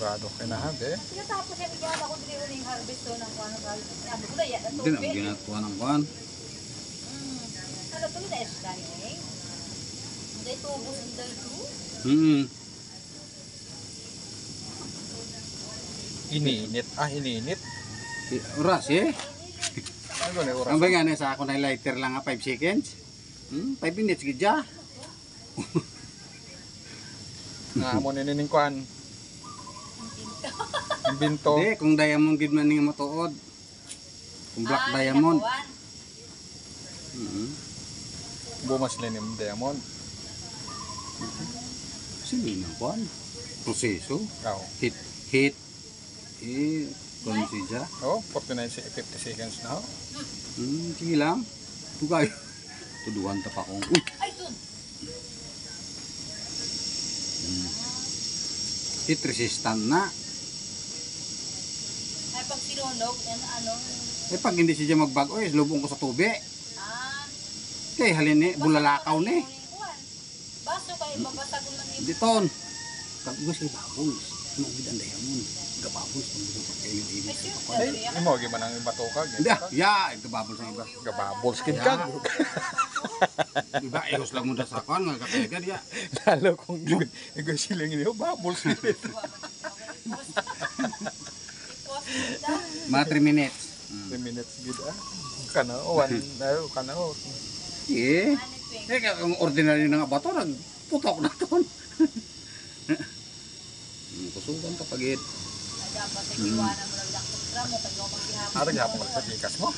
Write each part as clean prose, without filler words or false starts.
Rado kinahan eh. Tapos yan iyan ako dili uling harvest to ng kuan ng ano ko ya. Hindi na ginatuwa ng kuan. Ano to na is dai eh. Dai tubos dai to. Iniinit. Iniinit. Oras eh. Ano na oras? Ang ba nga sa ako na lighter lang 5 seconds. 5 minutes gidya. Nga mo nining kuan. Ang binto. Hindi, kung diamond gid man ning matuod. Kung black diamond. Bumas lang yung diamond. Sino na kuan? Proseso. Oo. Hit. Kung siya. Oh, 49 50 seconds na. Sige lang. Tugay. Tuduhan ta pa kong. Uy. Ay dun. Heat resistant na. Ay pag sinunog ano. Pag hindi siya magbago, lubong ko sa tubig. Kay halini, bulalakaw ni. Baso kay babasag man ni. Diton. Kagos kay babols. Ano gid ang diamond? Gababols pag dito sa kayo-iyo. Ay, imo gi man ang ibatokag. Hindi, gababols ang iba. Gababols kid kag. Iba ayos lang mo sa kan nga katega dia. Lalo kung igo sila ngi babols kid. Mga 3 minutes. 3 minutes gid Kana one kana Eh. Ang ordinary na nga bato nagputok na ton. Kusugan ta pagit. Dapat iwanan mo lang kontra mo pag maghihapon. Ara gyapon mo sa tikas mo.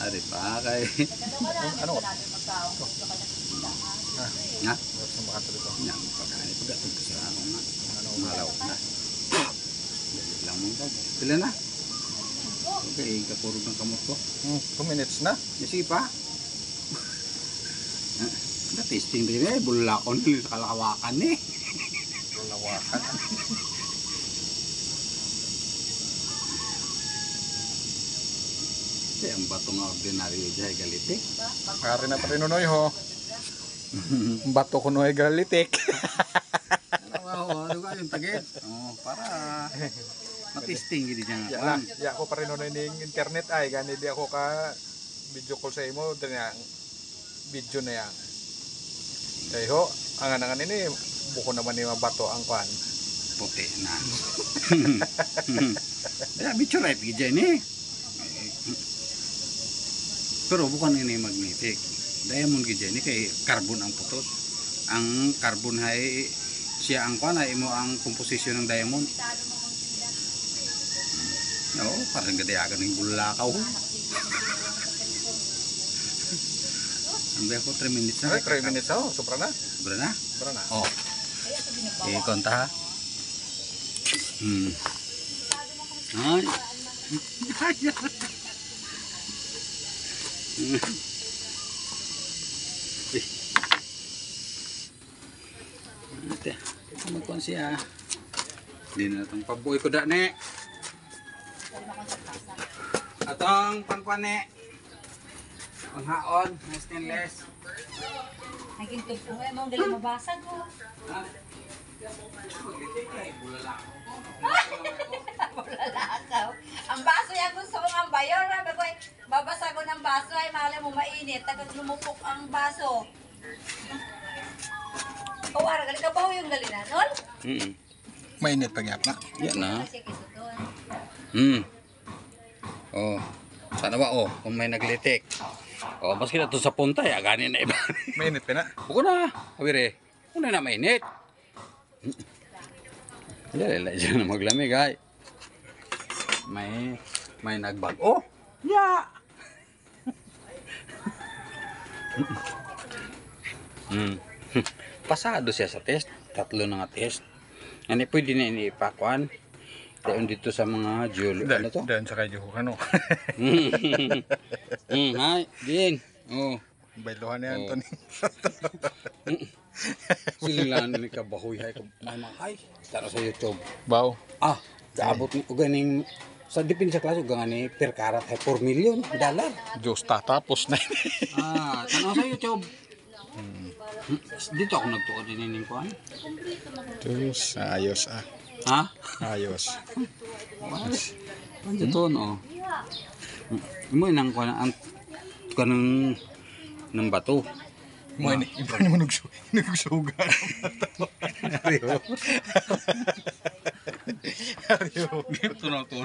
Ari pa kay. Ano? Nga? Sa mga dito. Yang pagkain pagatong ko sa ano nga. Ano malaw na. Lang mo ba? Pila na? Okay, kapuro ng kamot ko. 2 minutes na. Sige pa. Na-tasting din bulakon sa kalawakan eh. Lawakan. Kaya ang bato nga ordinaryo dyan ay galitik. Kari na pa rin unoy ho. Bato ko noy galitik. Ano ka yung tagit? Para matisting gini dyan. Ya ako pa rin unoy ning internet ay gani di ako ka video call sa imo danya video na yan. Kaya ho, ang anangan ini buko naman ni bato ang kwan. Puti na. Kaya bityo right dyan eh. Pero bukan ini magnetic. Diamond gid ni kay carbon ang putos. Ang carbon ay siya ang kuan ay mo ang komposisyon ng diamond. Oo, parang gadayagan ng bulakaw. Ang ko 3 minutes na. 3 minutes oh, sobra na. Sobra na? Sobra na. Oh. Konta ha. Ay. Ate, magkuhan siya. Hindi na itong pabuhay ko da ne. Atong pangkuhan ne. Panghaon, na stainless. Naging tugtong ay mo galing mabasag ko. Bulalakaw. Ang baso yan gusto ko ng bayo. Babasa ko ng baso ay mahal mo mainit. Tagang lumupok ang baso. Kawara, galing ka ba yung galina, Nol? Mainit pag yap na. Yan na. Kasi kisuton. Oh. Sana ba kung may naglitik. Maski na to sa punta ganin na iba. Mainit pa na. Buko na. Awire. Una na mainit. Dali dyan na maglamig ay. May nagbag. Oh! Ya! Pasado siya sa test. 3 na nga test. Ano pwede na inipakuan. Doon dito sa mga geolo. Ano to? Dan sa kayo ano. Hay, din. Oh. Bailuhan ni Anthony. Silang ni kabahoy hay mamanghay. Tara sa YouTube. Baw. Abot ni ganing sa dipin sa klase gani per karat hay 4 million dollar. Diyos tatapos na. Tanaw sa YouTube. Dito ako nagtuod din ning kuan. Diyos, ayos Ha? Ayos. Ano to no? Mo nang kuan ang kanang ng bato. Mo ini iba ni mo nagsuga. Ariyo. Ito na to.